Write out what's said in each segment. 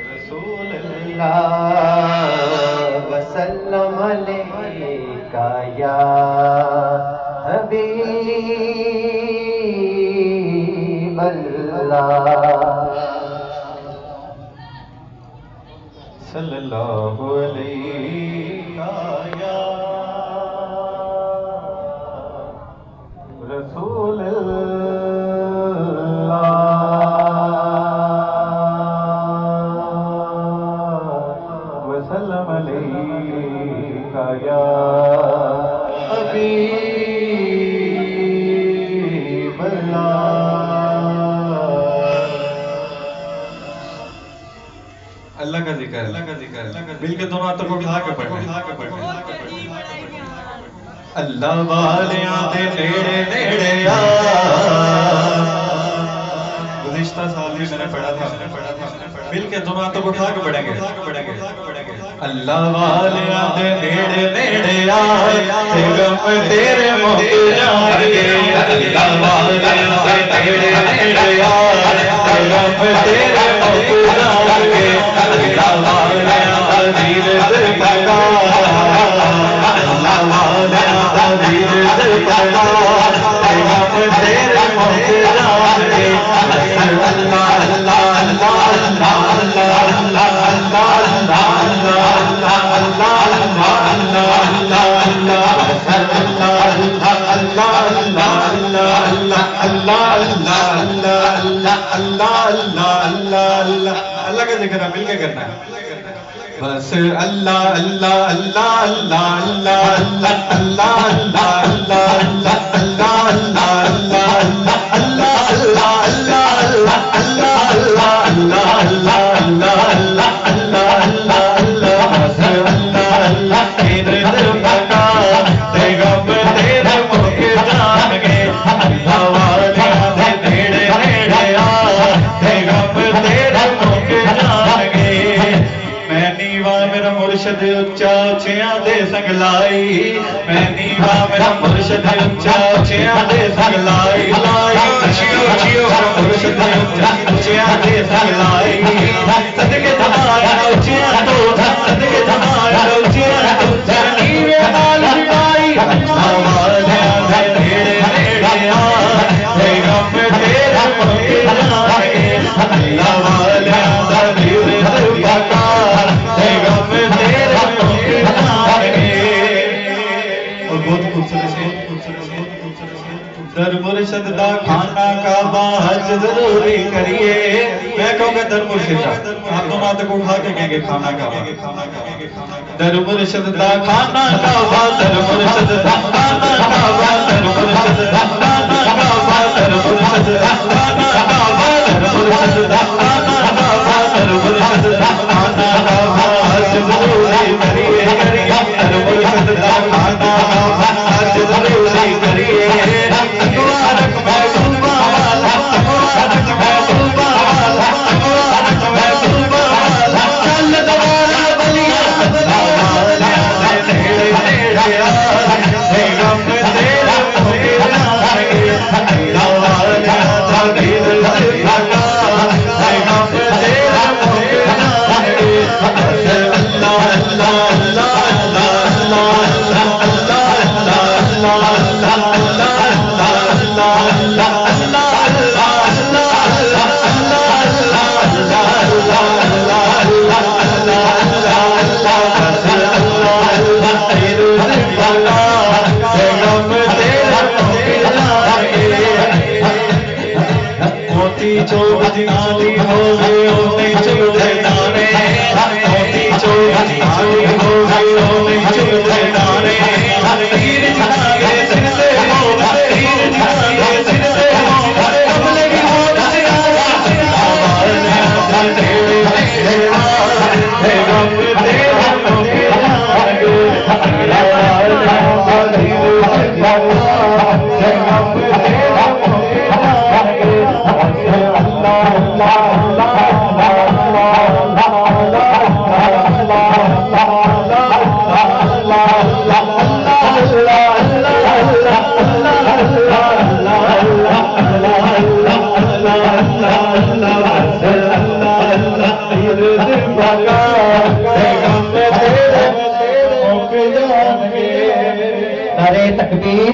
رسول اللہ وسلم علیکہ یا حبیب اللہ صلی اللہ علیہ یا رسول اللہ وسلم علیکہ یا حبیب اللہ کا ذکر ہے، مل کے دونوں ہاتھوں کو اٹھا کے پڑھیں۔ اللہ والیاں دے نیڑے نیڑے آ، گزشتہ سال بھی میں نے پڑھا تھا، مل کے دونوں ہاتھوں کو اٹھا کے پڑھیں گے۔ اللہ والیاں دے نیڑے نیڑے آ، تے غم تیرے مک جان گے۔ اللہ والیاں دے نیڑے نیڑے آ، تے غم تیرے مک جان گے۔ اللہ والیاں دا دیر پکا، اللہ والیاں دا دیر پکا، تے غم تیرے مک جان گے۔ اللہ اللہ اللہ اللہ اللہ اللہ کا ذکر ہے، مل کے کرنا ہے بس۔ اللہ اللہ اللہ اللہ اللہ اللہ اللہ اللہ اللہ اللہ مرشد اچا اچیاں دے سنگ لائی، میں نیوا میرا مرشد اچا اچیاں دے سنگ لائی، اچھیو اچھیو مرشد اچا اچیاں دے سنگ لائی، صدقے دھمایا اچیاں تو، صدقے دھمایا اچیاں تو، نیوے نال جڑائی، آوالیاں دے نیڑے نیڑے آ، تے غم تیرے مک جان گے۔ اللہ والیاں دا دیر پکا، تے غم تیرے مک جان گے۔ اور بہت خوبصورت ہے، در مرشد دا کھانا کعبہ حج ضروری کریے۔ میں کہوں گا در مرشد دا، آپ دونوں ہاتھ کو اٹھا کے کہیں گے کھانا کعبہ۔ در مرشد دا کھانا کعبہ، در مرشد دا کھانا کعبہ، در مرشد دا کھانا کعبہ، در مرشد دا کھانا کعبہ، در مرشد دا کھانا کعبہ، در مرشد دا کھانا کعبہ حج ضروری کریے، در مرشد دا کھانا کعبہ حج ضروری کریے۔ مبارک محبوبہ والا، مبارک محبوبہ والا، مبارک محبوبہ والا، چل دوارا بلیاں والیاں دے نیڑے نیڑے آ، تے غم تیرے مک تکبیر،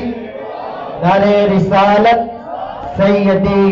نعرہ رسالت، سیدی